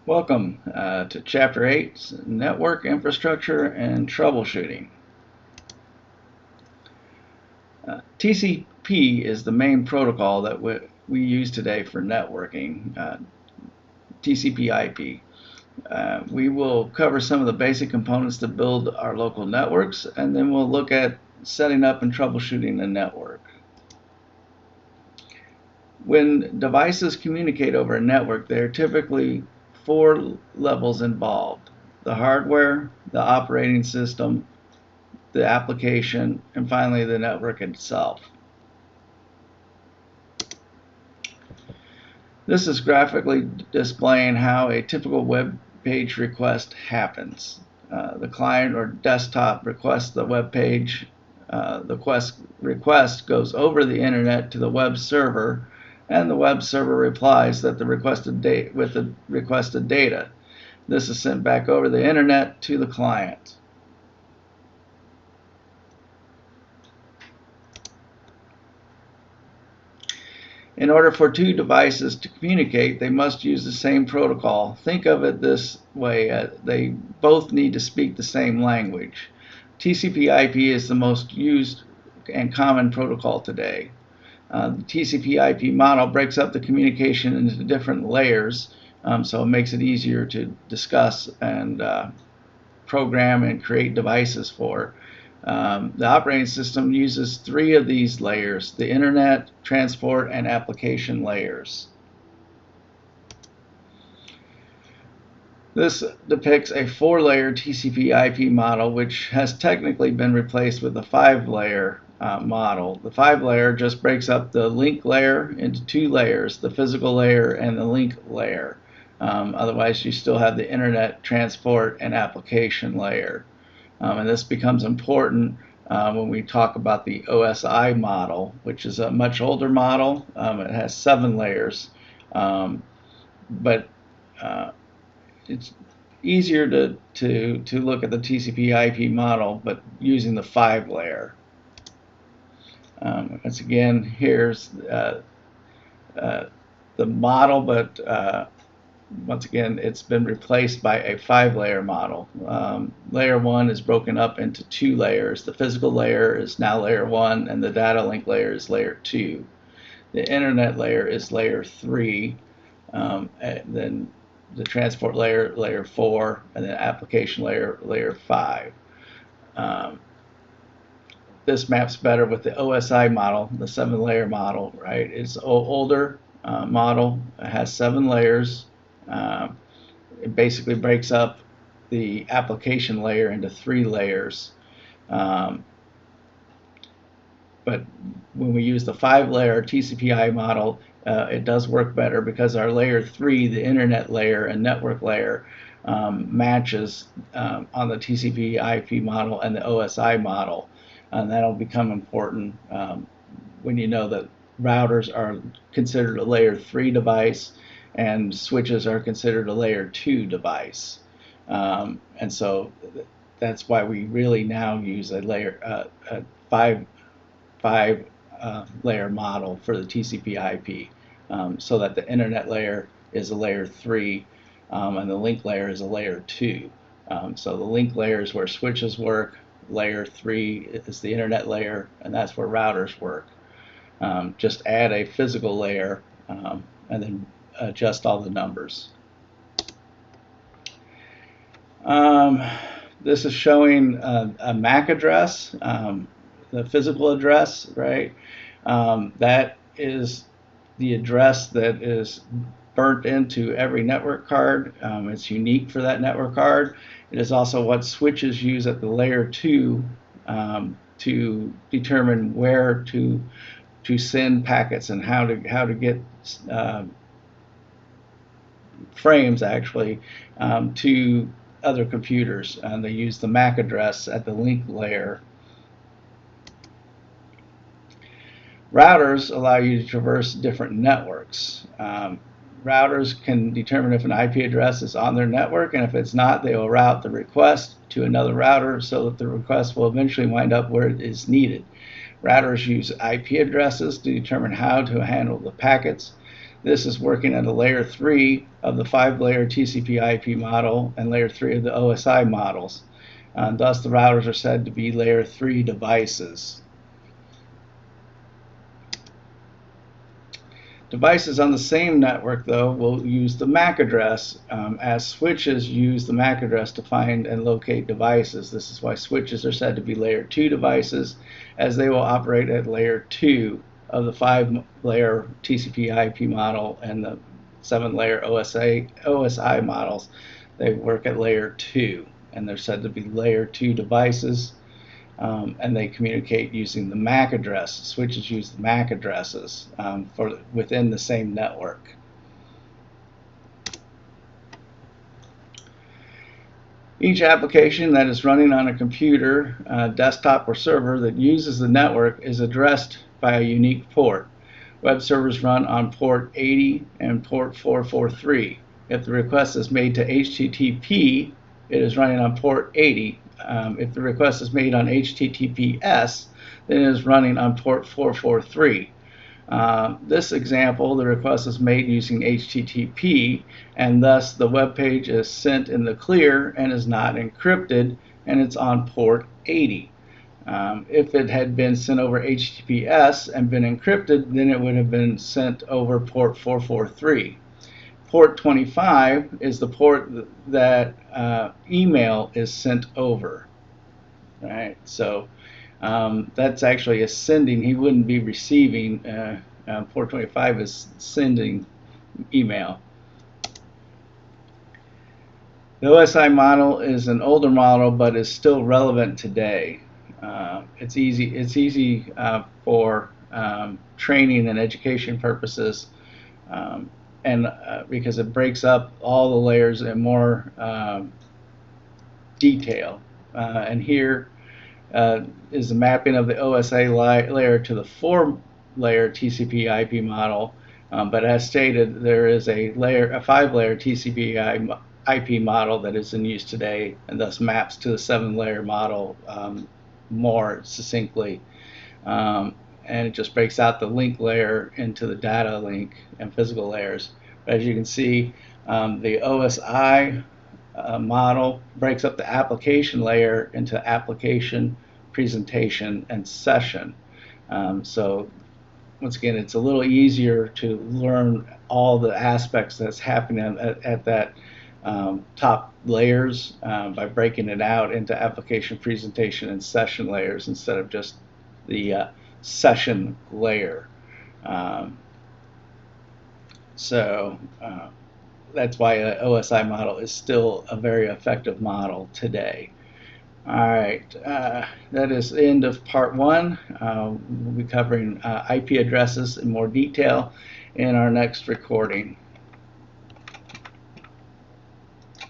Welcome to Chapter 8, Network Infrastructure and Troubleshooting. TCP is the main protocol that we use today for networking, TCP/IP. We will cover some of the basic components that build our local networks, and then we'll look at setting up and troubleshooting the network. When devices communicate over a network, there are typically 4 levels involved: the hardware, the operating system, the application, and finally the network itself. This is graphically displaying how a typical web page request happens. The client or desktop requests the web page. The request goes over the internet to the web server, and the web server replies that with the requested data. This is sent back over the internet to the client. In order for 2 devices to communicate, they must use the same protocol. Think of it this way: they both need to speak the same language. TCP/IP is the most used and common protocol today. The TCP/IP model breaks up the communication into different layers, so it makes it easier to discuss and program and create devices for. The operating system uses 3 of these layers: the internet, transport, and application layers. This depicts a 4-layer TCP/IP model, which has technically been replaced with a 5-layer model. The 5-layer just breaks up the link layer into 2 layers: the physical layer and the link layer. Otherwise, you still have the internet, transport, and application layer. And this becomes important when we talk about the OSI model, which is a much older model. It has 7 layers, but it's easier to look at the TCP/IP model, but using the 5-layer. Once again, here's the model, but once again, it's been replaced by a 5-layer model. Layer 1 is broken up into 2 layers. The physical layer is now layer 1, and the data link layer is layer 2. The internet layer is layer 3, and then the transport layer, layer 4, and then application layer, layer 5. This maps better with the OSI model, the 7-layer model, right? It's an older model. It has 7 layers. It basically breaks up the application layer into 3 layers. But when we use the 5-layer TCP/IP model, it does work better because our layer 3, the internet layer and network layer, matches on the TCP/IP model and the OSI model. And that'll become important when you know that routers are considered a layer 3 device and switches are considered a layer 2 device. And so that's why we really now use a layer a 5-layer model for the TCP/IP, so that the internet layer is a layer 3 and the link layer is a layer 2. So the link layer is where switches work. Layer 3 is the internet layer, and that's where routers work. Just add a physical layer and then adjust all the numbers. This is showing a MAC address, the physical address, right? That is the address that is burnt into every network card. It's unique for that network card. It is also what switches use at the layer 2 to determine where to send packets and how to get frames actually to other computers. And they use the MAC address at the link layer. Routers allow you to traverse different networks. Routers can determine if an IP address is on their network, and if it's not, they will route the request to another router so that the request will eventually wind up where it is needed. Routers use IP addresses to determine how to handle the packets. This is working at a layer 3 of the 5-layer TCP/IP model and layer 3 of the OSI models. Thus, the routers are said to be layer 3 devices. Devices on the same network, though, will use the MAC address, as switches use the MAC address to find and locate devices. This is why switches are said to be layer 2 devices, as they will operate at layer 2 of the 5-layer TCP/IP model and the 7-layer OSI models. They work at layer 2, and they're said to be layer 2 devices. And they communicate using the MAC address. Switches use the MAC addresses for within the same network. Each application that is running on a computer, desktop, or server that uses the network is addressed by a unique port. Web servers run on port 80 and port 443. If the request is made to HTTP, it is running on port 80. If the request is made on HTTPS, then it is running on port 443. This example, the request is made using HTTP, and thus the web page is sent in the clear and is not encrypted, and it's on port 80. If it had been sent over HTTPS and been encrypted, then it would have been sent over port 443. Port 25 is the port that email is sent over. Right? So that's actually a sending. He wouldn't be receiving. Port 25 is sending email. The OSI model is an older model, but is still relevant today. It's easy for training and education purposes. And because it breaks up all the layers in more detail. And here is the mapping of the OSI layer to the 4-layer TCP/IP model. But as stated, there is a 5-layer TCP/IP model that is in use today, and thus maps to the 7-layer model more succinctly. And it just breaks out the link layer into the data link and physical layers. But as you can see, the OSI model breaks up the application layer into application, presentation, and session. So once again, it's a little easier to learn all the aspects that's happening at that top layers by breaking it out into application, presentation, and session layers instead of just the session layer. That's why an OSI model is still a very effective model today. All right, that is the end of part 1. We'll be covering IP addresses in more detail in our next recording.